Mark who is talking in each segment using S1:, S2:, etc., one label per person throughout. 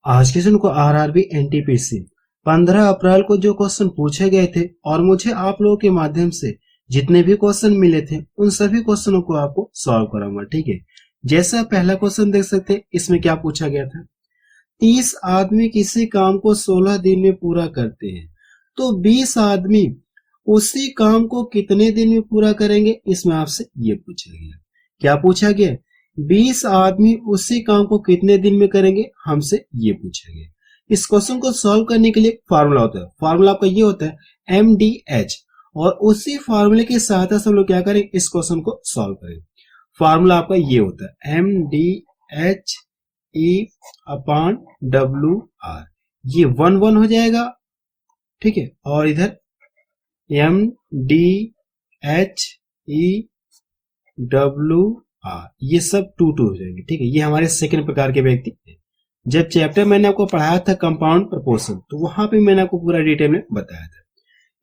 S1: आज के दिन को आरआरबी एनटीपीसी 15 अप्रैल को जो क्वेश्चन पूछे गए थे और मुझे आप लोगों के माध्यम से जितने भी क्वेश्चन मिले थे उन सभी क्वेश्चनों को आपको सॉल्व कराऊंगा। ठीक है, जैसा पहला क्वेश्चन देख सकते हैं, इसमें क्या पूछा गया था। 30 आदमी किसी काम को 16 दिन में पूरा करते हैं तो 20 आदमी उसी काम को कितने दिन में पूरा करेंगे, इसमें आपसे ये पूछा गया। क्या पूछा गया? 20 आदमी उसी काम को कितने दिन में करेंगे, हमसे ये पूछा गया। इस क्वेश्चन को सॉल्व करने के लिए फार्मूला होता है। फार्मूला आपका ये होता है MDH, और उसी फार्मूले की सहायता से हम लोग क्या करें, इस क्वेश्चन को सॉल्व करें। फार्मूला आपका ये होता है MDH E/WR, ये 1 हो जाएगा। ठीक है, और इधर MDH E/WR, ये सब 2 हो जाएंगे। ठीक है, ये हमारे सेकंड प्रकार के व्यक्ति हैं। जब चैप्टर मैंने आपको पढ़ाया था कंपाउंड प्रपोर्शन, तो वहां पे मैंने आपको पूरा डिटेल में बताया था।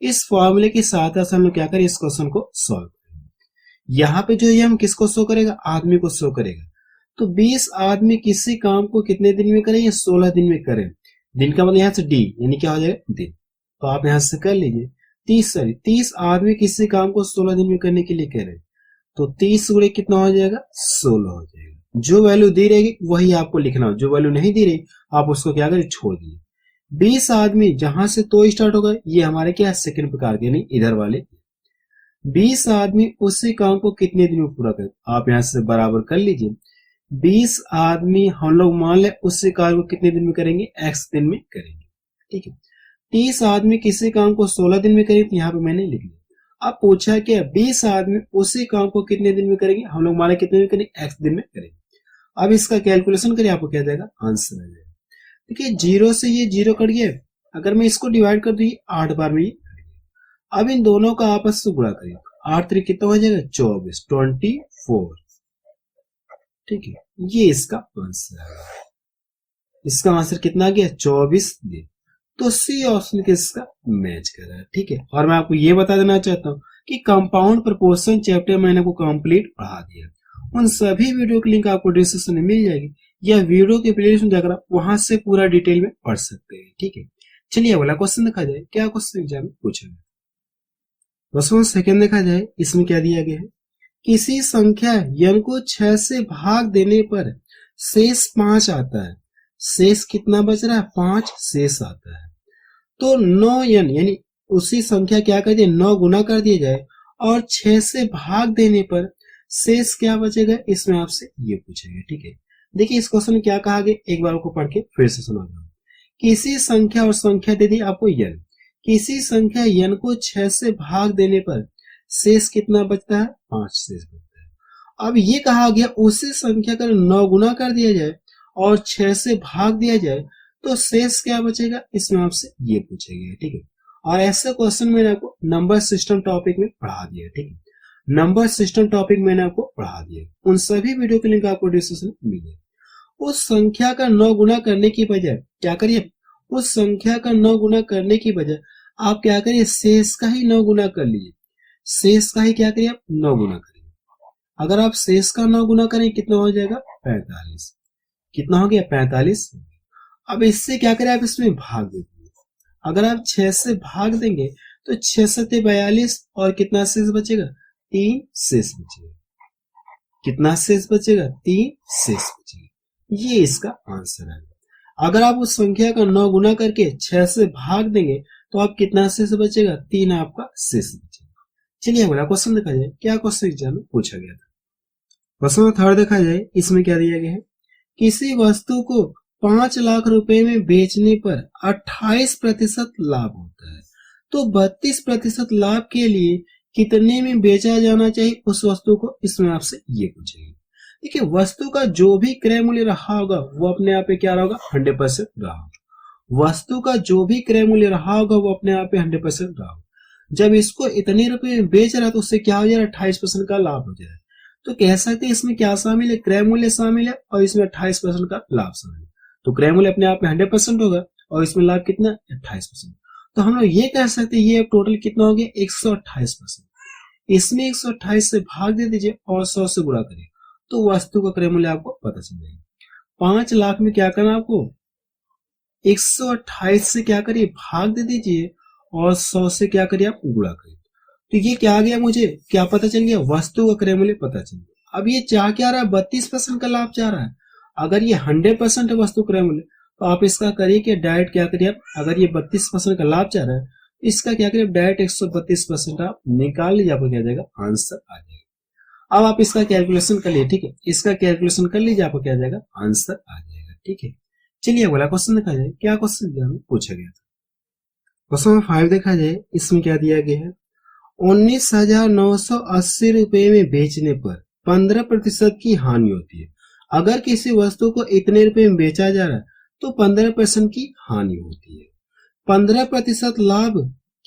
S1: इस फॉर्मूले की सहायता से हम लोग क्या करें, इस क्वेश्चन को सॉल्व करेंगे। यहाँ पे जो ये हम किसको शो करेगा, आदमी को शो करेगा। तो 20 आदमी किसी काम को कितने दिन में करें, 16 दिन में करें। दिन का मतलब यहाँ से डी, यानी क्या हो जाएगा, दिन। तो आप यहां से कर लीजिए 30 आदमी किसी काम को 16 दिन में करने के लिए कह रहे हैं, तो 30 गुणे कितना हो जाएगा, 16 हो जाएगा। जो वैल्यू दी रहेगी वही आपको लिखना हो, जो वैल्यू नहीं दी रही आप उसको क्या करें, छोड़ दीजिए। 20 आदमी जहां से तो स्टार्ट होगा, ये हमारे क्या है, सेकंड प्रकार के, नहीं इधर वाले। 20 आदमी उसी काम को कितने दिन में पूरा करें, आप यहां से बराबर कर लीजिए। 20 आदमी हम लोग मान ले उसी काम को कितने दिन में करेंगे, x दिन में करेंगे। ठीक है, 30 आदमी किसी काम को 16 दिन में करेंगे, तो यहाँ पे मैंने लिख लिया। अब पूछा क्या, 20 आदमी उसी काम को कितने दिन में करेंगे, हम लोग माने कितने दिन करेंगे, x दिन में करेंगे। अब इसका कैलकुलेशन करिए, आपको क्या जाएगा, आंसर आ जाएगा। देखिए 0 से ये 0 कट गया, अगर मैं इसको डिवाइड कर दूं 8 बार में, ये अब इन दोनों का आपस में गुणा करिए, 8 3 कितना हो जाएगा, 24। ठीक है, ये इसका आंसर है। इसका आंसर कितना आ गया, 24 दिन। तो सी ऑप्शन किसका मैच कर रहा है। ठीक है, और मैं आपको ये बता देना चाहता हूं कि कंपाउंड प्रपोर्शन चैप्टर मैंने आपको कंप्लीट पढ़ा दिया। उन सभी वीडियो की लिंक आपको डिस्क्रिप्शन में मिल जाएगी, या वीडियो के प्लेलिस्ट में जाकर आप वहां से पूरा डिटेल में पढ़ सकते हैं। ठीक है, चलिए अगला क्वेश्चन देखा जाए। क्या क्वेश्चन एग्जाम में पूछा गया, क्वेश्चन सेकंड देखा जाए। इसमें क्या दिया गया है, किसी संख्या n को 6 से भाग देने पर शेष 5 आता है। शेष कितना बच रहा है, 5 शेष आता है। तो 9n यानी उसी संख्या क्या कर दिया, 9 गुना कर दिया जाए और 6 से भाग देने पर शेष क्या बचेगा, इसमें आपसे ये पूछेगा। ठीक है, देखिए इस क्वेश्चन में क्या कहा गया, एक बार को पढ़ के फिर से सुना दो। किसी संख्या, और संख्या दे दी आपको n, किसी संख्या n को 6 से भाग देने पर शेष कितना बचता है, 5 शेष बचता है। अब ये कहा गया उसी संख्या का 9 गुना कर दिया जाए और 6 से भाग दिया जाए तो शेष क्या बचेगा, इसमें आपसे ये पूछेगा। ठीक है, और ऐसा क्वेश्चन मैंने आपको नंबर सिस्टम टॉपिक में पढ़ा दिया। ठीक है, नंबर सिस्टम टॉपिक मैंने आपको पढ़ा दिया, उन सभी वीडियो के लिंक आपको डिस्क्रिप्शन में मिलेगा। उस संख्या का 9 गुना करने की बजाय क्या करिए, उस संख्या का 9 गुना करने की बजाय आप क्या करिए, शेष का ही 9 गुना कर लीजिए। शेष का ही क्या करिए, आप 9 गुना करिए। अगर आप शेष का 9 गुना करें कितना हो जाएगा, 45। कितना हो गया, 45। अब इससे क्या करें, आप इसमें भाग दे दीजिए। अगर आप 6 से भाग देंगे तो 6 7 42, और कितना शेष बचेगा, 3 शेष बचेगा। कितना शेष बचेगा, 3 शेष बचेगा। ये इसका आंसर है। अगर आप उस संख्या का 9 गुना करके 6 से भाग देंगे तो आप कितना शेष बचेगा, 3 आपका शेष बचेगा। चलिए अगला क्वेश्चन देखा जाए। क्या क्वेश्चन एग्जाम में पूछा गया था, क्वेश्चन थर्ड देखा जाए। इसमें क्या दिया गया है, किसी वस्तु को 5 लाख रुपए में बेचने पर 28% लाभ होता है, तो 32% लाभ के लिए कितने में बेचा जाना चाहिए उस वस्तु को, इसमें आपसे ये पूछेगा। देखिए वस्तु का जो भी क्रय मूल्य रहा होगा वो अपने आप पे क्या होगा, 100% रहा होगा। वस्तु का जो भी क्रय मूल्य रहा होगा वो अपने आप पे 100% रहा होगा। जब इसको इतने रुपए में बेच रहा है तो उससे क्या हो जाएगा, 28% का लाभ हो जाएगा। तो कह सकते हैं इसमें क्या शामिल है, क्रय मूल्य शामिल है और इसमें 28% का लाभ शामिल है। तो क्रय मूल्य अपने आप में 100% होगा और इसमें लाभ कितना, 28%। तो हम लोग ये कह सकते हैं ये टोटल कितना हो गया, 128%। इसमें 128 से भाग दे दीजिए और 100 से गुणा करिए तो वस्तु का क्रय मूल्य आपको पता चल जाएगा। 5 लाख में क्या करना आपको, 128 से क्या करिए भाग दे दीजिए और 100 से क्या करिए आप गुणा करिए। तो ये क्या आ गया, मुझे क्या पता चल गया, वस्तु का क्रय मूल्य पता चल गया। अब ये चाह क्या रहा है, 32% का लाभ चाह रहा है। अगर ये 100% है वस्तु क्रय मूल्य तो आप इसका करिए कि डायरेक्ट क्या करिए आप, अगर ये 32% का लाभ चाह रहा है इसका क्या करिए डायरेक्ट 132% आप निकाल लीजिए, आपको क्या जाएगा आंसर आ जाएगा। अब आप इसका कैलकुलेशन कर लीजिए, ठीक है, इसका कैलकुलेशन कर लीजिए, आपको क्या जाएगा आंसर आ जाएगा। ठीक है, चलिए अगला क्वेश्चन देखा जाए, क्या क्वेश्चन पूछा गया था। क्वेश्चन नंबर 5 देखा जाए, इसमें क्या दिया गया है, 19,980 रुपए में बेचने पर 15% की हानि होती है। अगर किसी वस्तु को इतने रुपए में बेचा जा रहा है तो 15% की हानि होती है। 15% लाभ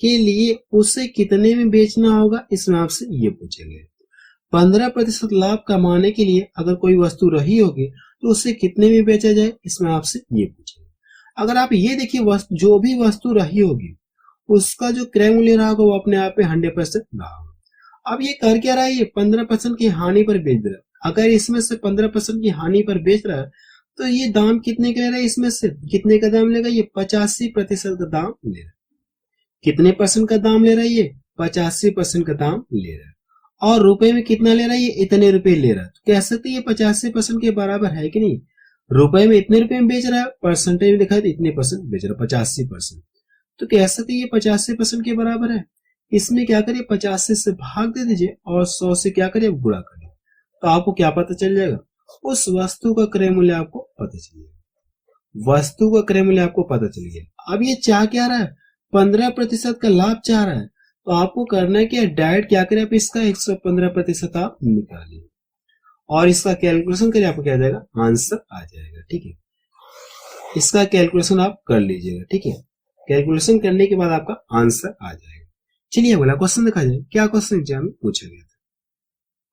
S1: के लिए उसे कितने में बेचना होगा, इसमें आपसे ये पूछे गए। 15% लाभ कमाने के लिए अगर कोई वस्तु रही होगी तो उसे कितने में बेचा जाए, इसमें आपसे ये पूछे। अगर आप ये देखिए, जो भी वस्तु रही होगी उसका जो क्रय मूल्य रहा होगा वो अपने आप में 100% रहा होगा। अब ये कर क्या रहा है, ये 15% की हानि पर बेच रहा है। अगर इसमें से 15% की हानि पर बेच रहा है तो ये दाम कितने का ले रहा है, इसमें से कितने का दाम लेगा, ये 85% का दाम ले रहा है। कितने परसेंट का दाम ले रहा है, ये 85% का दाम ले रहा है। और रुपए में कितना ले रहा है, ये इतने रुपए ले रहा है। तो कह सकते ये 85% के बराबर है कि नहीं, रुपए में इतने रुपए में बेच रहा है, परसेंटेज में देखा तो इतने परसेंट बेच रहा है 85%, तो कह सकते ये 85% के बराबर है। इसमें क्या करिए 85 से भाग दे दीजिए और 100 से क्या करिए गुणा करिए, तो आपको क्या पता चल जाएगा, उस वस्तु का क्रय मूल्य आपको पता चल जाएगा। वस्तु का क्रय मूल्य आपको पता चल गया। अब ये चाह क्या रहा है, 15% का लाभ चाह रहा है, तो आपको करना है कि डायरेक्ट क्या करें आप इसका 115% आप निकालिए और इसका कैलकुलेशन करिए, आपको क्या जाएगा आंसर आ जाएगा। ठीक है, इसका कैलकुलेशन आप कर लीजिएगा। ठीक है, कैलकुलेशन करने के बाद आपका आंसर आ जाएगा। चलिए अगला क्वेश्चन देखा जाए, क्या क्वेश्चन एग्जाम में पूछा गया था।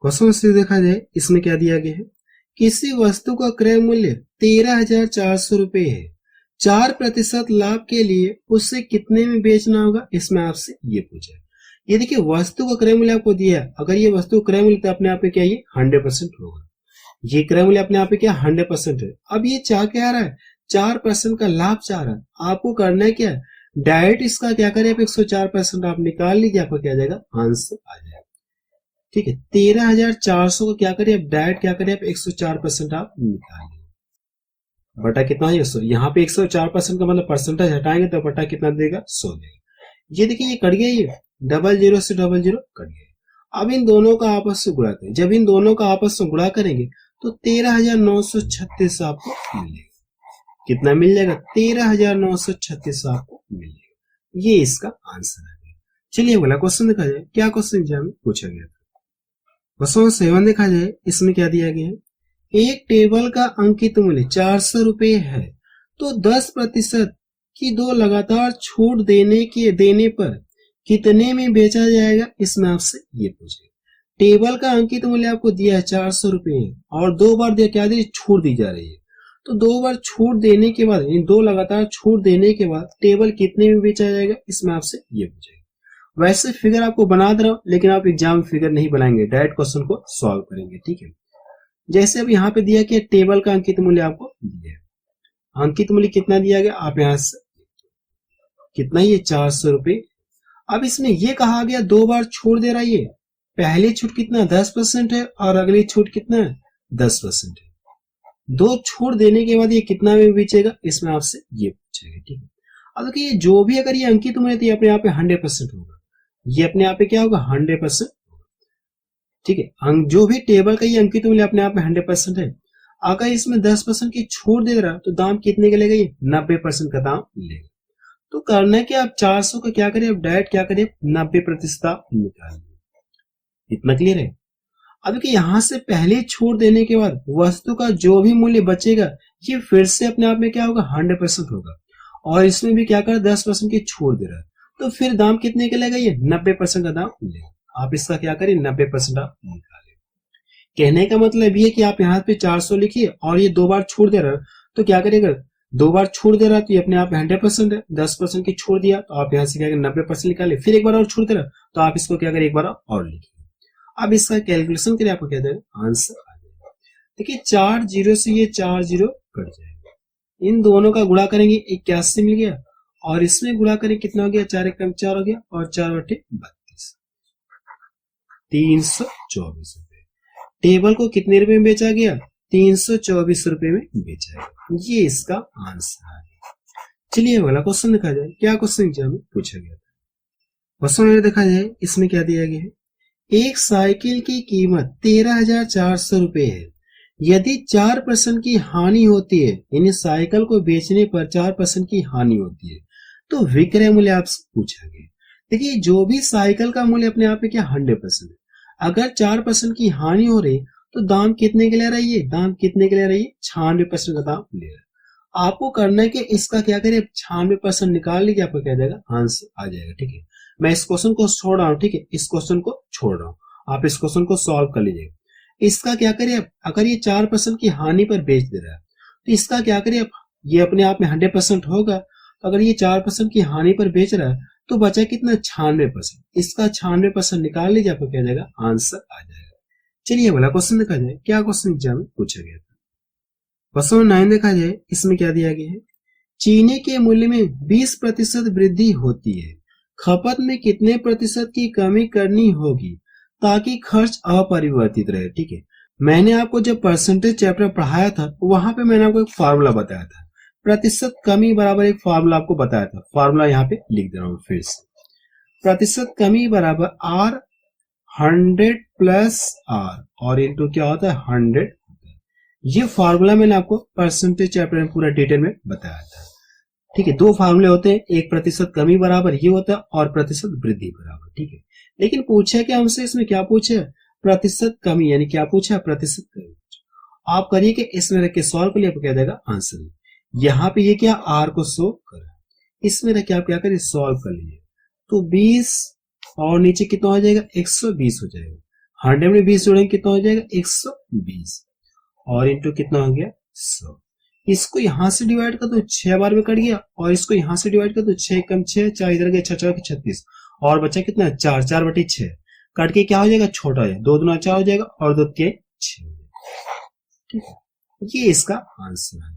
S1: क्वेश्चन से देखा जाए, इसमें क्या दिया गया है, किसी वस्तु का क्रय मूल्य 13,400 रुपए है, 4% लाभ के लिए उसे कितने में बेचना होगा, इसमें आपसे ये पूछा है। ये देखिए वस्तु का क्रय मूल्य आपको दिया है, अगर ये वस्तु क्रय मूल्य तो अपने आप पे क्या ये 100% होगा, ये क्रय मूल्य अपने आप पे क्या 100% है। अब ये चाह क्या रहा है, 4% का लाभ चाह रहा है। आपको करना है क्या, डायरेक्ट इसका क्या करें आप 104% आप निकाल लीजिए, आपको क्या जाएगा आंसर आ जाएगा। ठीक है, 13,400 को क्या करिए आप डायरेक्ट क्या करिए आप 104% आप निकाल लीजिए, बटा कितना है 100, यहाँ पे 104% का मतलब परसेंटेज हटाएंगे तो बटा कितना देगा 100 देगा। ये देखिए ये कट गया, ये 00 से 00 कट गया। अब इन दोनों का आपस से गुणा करें, जब इन दोनों का आपस में गुणा करेंगे तो 13,936 आपको मिलेगा। कितना मिल जाएगा, 13,936 आपको मिल जाएगा। ये इसका आंसर है। चलिए अगला क्वेश्चन देखा जाए, क्या क्वेश्चन एग्जाम में पूछा गया था। क्वेश्चन 7 देखा जाए, इसमें क्या दिया गया है, एक टेबल का अंकित मूल्य 400 रुपए है तो 10% की 2 लगातार छूट देने पर कितने में बेचा जाएगा, इसमें आपसे ये पूछे। टेबल का अंकित मूल्य आपको दिया है 400 रुपए और 2 बार दिया क्या दी छूट दी जा रही है, तो 2 बार छूट देने के बाद, इन 2 लगातार छूट देने के बाद टेबल कितने में बेचा जाएगा, इसमें आपसे ये पूछेगा। वैसे फिगर आपको बना दे रहा हूं, लेकिन आप एग्जाम फिगर नहीं बनाएंगे, डायरेक्ट क्वेश्चन को सॉल्व करेंगे। ठीक है, जैसे अब यहाँ पे दिया कि टेबल का अंकित मूल्य आपको दिया है, अंकित मूल्य कितना दिया गया, आप यहाँ से कितना ये 400 रुपए। अब इसमें ये कहा गया 2 बार छूट दे रहा है, ये पहली छूट कितना 10% है और अगली छूट कितना है 10% है। 2 छूट देने के बाद ये कितना में बेचेगा, इसमें आपसे ये पूछेगा। ठीक है, अब देखिए जो भी अगर ये अंकित मूल्य तो ये अपने आप पे 100% होगा, ये अपने आप पे क्या होगा 100%। ठीक है, जो भी टेबल का ये अंकित मूल्य अपने आप में 100% है। अगर इसमें 10% की छूट दे रहा तो दाम कितने का लेगा, ये 90% का दाम लेगा। तो करना है कि आप 400 का क्या करें, आप डायरेक्ट क्या करें 90% निकालिए। इतना क्लियर है। अब देखिए यहां से पहले छूट देने के बाद वस्तु का जो भी मूल्य बचेगा ये फिर से अपने आप में क्या होगा 100% होगा, और इसमें भी क्या कर 10% की छूट दे रहा है, तो फिर दाम कितने का लेगा, ये 90% का दाम लेगा। आप इसका क्या करें 90% आप निकालें। कहने का मतलब ये कि आप यहाँ पे 400 लिखिए और ये 2 बार छूट दे रहा है, तो क्या करेगा 2 बार छूट दे रहा है तो ये अपने आप 100% है, 10% की छूट दिया तो आप यहाँ से क्या करें 90% निकाले, फिर एक बार और छूट दे रहा तो आप इसको क्या करें एक बार और लिखिए। अब इसका कैलकुलेशन करिए, आपको क्या देगा आंसर आ जाएगा। देखिए 4 0 से ये 4 0 कट जाएगा, इन दोनों का गुणा करेंगे 81 मिल गया, और इसमें गुणा करें कितना हो गया, 4 एकम 4 हो गया, और 4 बटे 32, 324 रुपए। टेबल को कितने रुपए में बेचा गया, 324 रुपए में बेचा गया। ये इसका आंसर है। चलिए अगला क्वेश्चन देखा जाए, क्या क्वेश्चन एग्जाम में पूछा गया था। क्वेश्चन में देखा जाए, इसमें क्या दिया गया है, एक साइकिल की कीमत 13,400 रुपए है। यदि 4% की हानि होती है, यानी साइकिल को बेचने पर 4% की हानि होती है, तो विक्रय मूल्य आपसे पूछा गया। देखिए जो भी साइकिल का मूल्य अपने आप में क्या 100% है, अगर 4% की हानि हो रही तो दाम कितने के लिए रही है, दाम कितने के लिए रही है, 96% का दाम ले रहा है। आपको करना है कि इसका क्या करें, 96% निकाल लीजिए, आपको क्या जाएगा, आंसर आ जाएगा। ठीक है, मैं इस क्वेश्चन को छोड़ रहा हूँ, ठीक है, इस क्वेश्चन को छोड़ रहा हूँ, आप इस क्वेश्चन को सॉल्व कर लीजिए। इसका क्या करें, अगर ये 4% की हानि पर बेच दे रहा है तो इसका क्या करें, ये अपने आप में 100% होगा, तो अगर ये 4% की हानि पर बेच रहा है तो बचा कितना, 96%। इसका 96% निकाल लीजिए, आपको क्या जाएगा, आंसर आ जाएगा। चलिए अगला क्वेश्चन देखा जाए, क्या क्वेश्चन एग्जाम में पूछा गया था। क्वेश्चन 9 देखा जाए, इसमें क्या दिया गया है, चीनी के मूल्य में 20% वृद्धि होती है, खपत में कितने प्रतिशत की कमी करनी होगी ताकि खर्च अपरिवर्तित रहे। ठीक है, मैंने आपको जब परसेंटेज चैप्टर पढ़ाया था वहां पे मैंने आपको एक फार्मूला बताया था, प्रतिशत कमी बराबर एक फार्मूला आपको बताया था, फार्मूला यहाँ पे लिख दे रहा हूँ फिर से, प्रतिशत कमी बराबर R 100 प्लस R, और इनटू क्या होता है 100। ये फार्मूला मैंने आपको परसेंटेज चैप्टर में पूरा डिटेल में बताया था। ठीक है, दो फार्मूले होते हैं, एक प्रतिशत कमी बराबर ये होता है और प्रतिशत वृद्धि बराबर। ठीक है, लेकिन पूछा क्या हमसे, इसमें क्या पूछा, प्रतिशत कमी, यानी क्या पूछा, प्रतिशत कमी। आप करिए कि इसमें रख के सॉल्व कर लिया, आपको क्या देगा, आंसर। यहाँ पे ये क्या, आर को शो कर, इसमें रख के आप क्या करिए, सॉल्व कर लीजिए, तो 20 और नीचे कितना हो जाएगा, 120 हो जाएगा। 100 में 20 जोड़ेंगे कितना हो जाएगा, 120, और इंटू कितना हो गया, 100। इसको यहां से डिवाइड कर दो, 6 बार में कट गया, और इसको यहां से डिवाइड कर दो, 6 कम 6, 4 इधर गए, 6 4 36, और बचा कितना, 4, 4 बटे 6, कट के क्या हो जाएगा, छोटा हो जाएगा, 2 दूना 4 हो जाएगा, और 2 3 6 हो जाएगा। ठीक है, ये इसका आंसर है।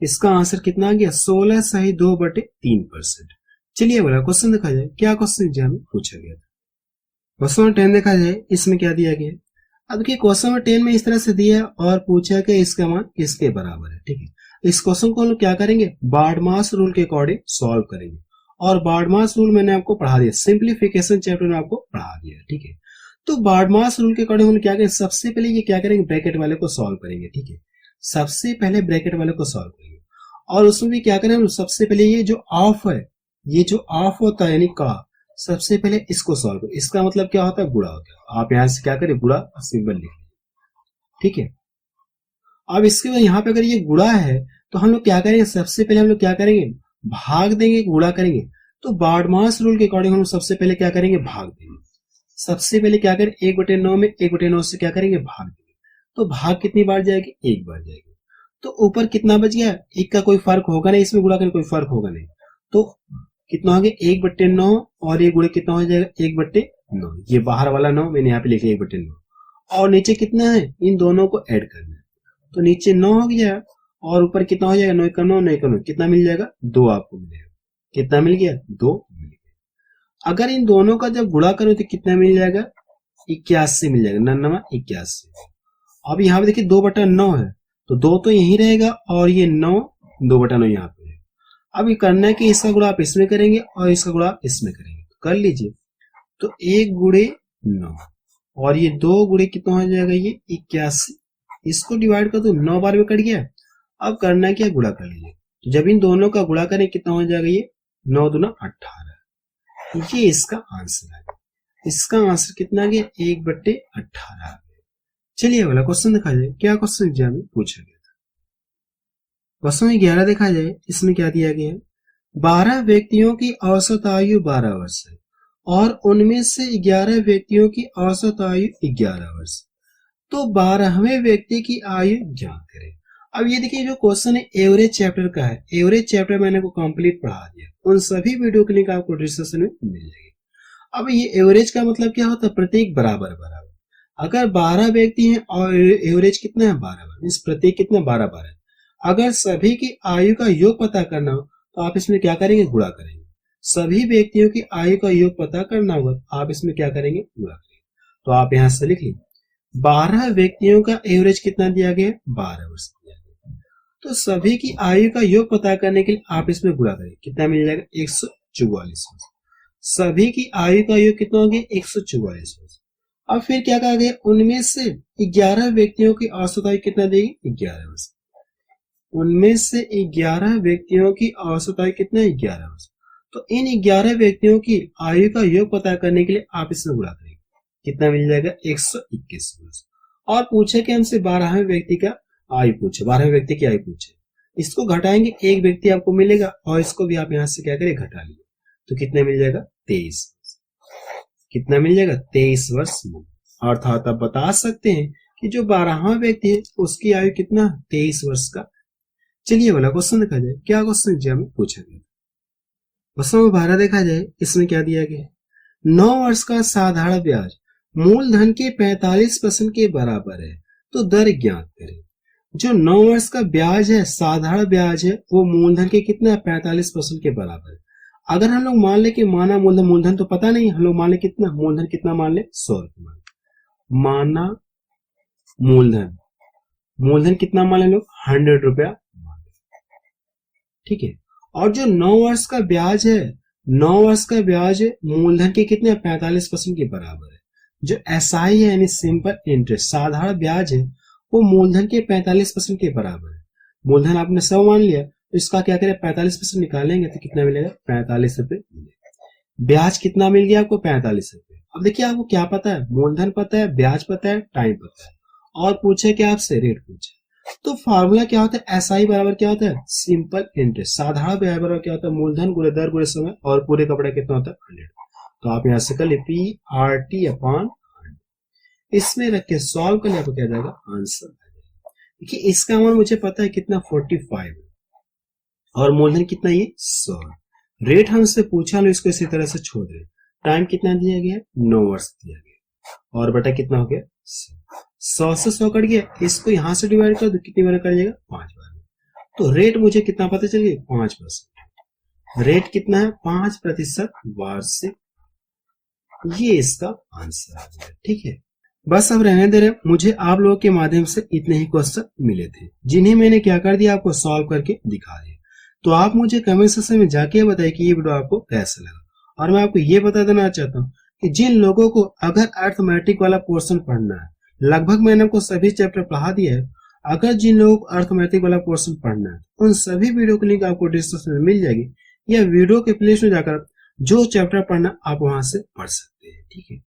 S1: इसका आंसर कितना आ गया, 16 सही 2 बटे 3%। चलिए अगला क्वेश्चन देखा जाए, क्या क्वेश्चन एग्जाम में पूछा गया था। क्वेश्चन 10 देखा जाए, इसमें क्या दिया गया, अब देखिए क्वेश्चन 10 में इस तरह से दिया है और पूछा कि इसका मान किसके बराबर है। ठीक है, इस क्वेश्चन को हम लोग क्या करेंगे, बार्डमास रूल के अकॉर्डिंग सॉल्व करेंगे, और बार्डमास रूल मैंने आपको पढ़ा दिया, सिंप्लीफिकेशन चैप्टर में आपको पढ़ा दिया। ठीक है, तो बार्डमास रूल के अकॉर्डिंग हम क्या करेंगे, सबसे पहले ये क्या करेंगे, ब्रैकेट वाले को सॉल्व करेंगे। ठीक है, सबसे पहले ब्रैकेट वाले को सॉल्व करेंगे, और उसमें भी क्या करें, सबसे पहले ये जो ऑफ है, ये जो ऑफ होता है यानी का, सबसे पहले इसको सॉल्व करो। इसका मतलब क्या होता है, गुणा होता है। आप यहां से क्या करें, गुणा सिंबल लिख लीजिए। ठीक है, अब इसके बाद यहाँ पे अगर ये गुणा है तो हम लोग क्या करेंगे, सबसे पहले हम लोग क्या करेंगे, भाग देंगे, गुणा करेंगे। तो बार्डमास रूल के अकॉर्डिंग हम सबसे पहले क्या करेंगे, भाग देंगे। सबसे पहले क्या करें, 1/9 में 1/9 से क्या करेंगे, भाग देंगे। तो भाग कितनी बार जाएगी, 1 बार जाएगी। तो ऊपर कितना बच गया, 1 का कोई फर्क होगा नहीं, इसमें गुणा करने कोई फर्क होगा नहीं, तो कितना हो गया, 1/9, और ये गुणे कितना हो जाएगा, 1/9। ये बाहर वाला 9 मैंने यहाँ पे लिख लिया 1/9, और नीचे कितना है, इन दोनों को ऐड करना है, तो नीचे 9 हो गया, और ऊपर कितना हो जाएगा, 9 का 9, 9 का 9, कितना मिल जाएगा, 2 आपको मिलेगा। कितना मिल गया, 2 मिल गया। अगर इन दोनों का जब गुणा करो तो कितना मिल जाएगा, 81 मिल जाएगा, 9 81। अब यहाँ पे देखिए 2/9 है, तो 2 तो यही रहेगा, और ये 9 2/9 यहाँ पे। अब ये करना है कि इसका गुणा आप इसमें करेंगे और इसका गुणा आप इसमें करेंगे, तो कर लीजिए। तो 1 गुणे 9, और ये 2 गुणे कितना हो जाएगा, ये 81। इसको डिवाइड कर दो, 9 बार में कट गया। अब करना है क्या, गुणा कर लीजिए। तो जब इन दोनों का गुणा करें कितना हो जाएगा, ये 9 दूना 18। ये इसका आंसर है। इसका आंसर कितना गया, 1/18। चलिए अगला क्वेश्चन देखा जाए, क्या क्वेश्चन एग्जाम में पूछा गया था। क्वेश्चन 11 देखा जाए, इसमें क्या दिया गया है, 12 व्यक्तियों की औसत आयु 12 वर्ष है, और उनमें से 11 व्यक्तियों की औसत आयु 11 वर्ष, तो 12वें व्यक्ति की आयु ज्ञात करें। अब ये देखिए जो क्वेश्चन है एवरेज चैप्टर का है, एवरेज चैप्टर मैंने को कंप्लीट पढ़ा दिया, उन सभी वीडियो के लिंक आपको डिस्क्रिप्शन में मिल जाएगी। अब ये एवरेज का मतलब क्या होता है, प्रत्येक बराबर बराबर। अगर 12 व्यक्ति हैं और एवरेज कितना है, 12 मीन्स प्रत्येक कितना, 12 12 है। अगर सभी की आयु का योग पता करना हो तो आप इसमें क्या करेंगे, गुणा करेंगे। सभी व्यक्तियों की आयु का योग पता करना होगा तो आप इसमें क्या करेंगे, गुणा करेंगे। तो आप यहां से लिख लीजिए 12 व्यक्तियों का एवरेज कितना दिया गया, 12 वर्ष दिया गया। तो सभी की आयु का योग पता करने के लिए आप इसमें गुणा करेंगे, कितना मिल जाएगा, 144 वर्ष। सभी की आयु का योग कितना हो गया, 144 वर्ष। अब फिर क्या कहा गया, उनमें से 11 व्यक्तियों की औसत आयु कितना देगी, 11 वर्ष। उनमें से 11 व्यक्तियों की औसत आयु कितना है, 11 वर्ष। तो इन 11 व्यक्तियों की आयु का योग पता करने के लिए आप इसमें गुणा करेंगे, कितना मिल जाएगा, 121 वर्ष। और पूछे कि हमसे 12वें व्यक्ति का आयु पूछे, 12वें व्यक्ति की आयु पूछे, इसको घटाएंगे, एक व्यक्ति आपको मिलेगा और इसको भी आप यहां से क्या करें, घटा लीजिए। तो कितना मिल जाएगा, 23। कितना मिल जाएगा, 23 वर्ष। अर्थात आप बता सकते हैं कि जो 12वां व्यक्ति है उसकी आयु कितना, 23 वर्ष का। चलिए वाला क्वेश्चन देखा जाए, क्या क्वेश्चन जी हमें पूछा गया। क्वेश्चन नंबर 12 देखा जाए, इसमें क्या दिया गया, 9 वर्ष का साधारण ब्याज मूलधन के 45% के बराबर है, तो दर ज्ञात करें। जो 9 वर्ष का ब्याज है, साधारण ब्याज है, वो मूलधन के कितना, 45% के बराबर है। अगर हम लोग मान ले कि माना मूलधन, मूलधन तो पता नहीं, हम लोग मान ले कितना, मूलधन कितना मान ले, 100 रुपये माना, मूलधन, मूलधन कितना मान ले लोग, 100 रुपया, ठीक है। और जो 9 वर्ष का ब्याज है, 9 वर्ष का ब्याज मूलधन के कितने, 45% के बराबर है। जो एसआई है यानी सिंपल इंटरेस्ट, साधारण ब्याज है, वो मूलधन के 45% के बराबर है। मूलधन आपने 100 मान लिया, तो इसका क्या करें, 45% निकालेंगे तो कितना मिलेगा, 45 रुपए मिलेगा। ब्याज कितना मिल गया आपको, 45 रुपए। अब देखिए आपको क्या पता है, मूलधन पता है, ब्याज पता है, टाइम पता है, और पूछे क्या आपसे, रेट पूछे। तो फार्मूला क्या होता है, एसआई बराबर क्या होता है, सिंपल इंटरेस्ट। साधारण ब्याज बराबर क्या होता है, मूलधन गुणे दर गुणे समय, और पूरे कपड़े कितना होता है, 100। तो आप यहां से कर लिए PRT अपॉन 100, इसमें रख के सॉल्व कर लिया, आपको क्या जाएगा, आंसर। देखिए इसका मान मुझे पता है कितना, 45, और मूलधन कितना, ये 100। रेट हमसे पूछा, लो इसको इसी तरह से छोड़ रहे। टाइम कितना दिया गया, 9 वर्ष दिया गया, और बटा कितना हो गया, 100 से 100 कट गया, इसको यहां से डिवाइड कर दो, कितनी बार कर जाएगा, 5 बार। तो रेट मुझे कितना पता चल गया, 5%। रेट कितना है, 5% वार्षिक। ये इसका आंसर आ गया, ठीक है। बस अब रहने दे रहे, मुझे आप लोगों के माध्यम से इतने ही क्वेश्चन मिले थे, जिन्हें मैंने क्या कर दिया, आपको सॉल्व करके दिखा दिया। तो आप मुझे कमेंट सेक्शन में जाके बताइए कि ये वीडियो आपको कैसा लगा। और मैं आपको ये बता देना चाहता हूँ कि जिन लोगों को अगर अर्थमेटिक वाला पोर्शन पढ़ना है, लगभग मैंने आपको सभी चैप्टर पढ़ा दिया है, अगर जिन लोगों को अर्थमेटिक वाला पोर्शन पढ़ना है, उन सभी वीडियो की लिंक आपको डिस्क्रिप्शन में मिल जाएगी, या वीडियो के प्लेलिस्ट में जाकर जो चैप्टर पढ़ना आप वहां से पढ़ सकते हैं, ठीक है।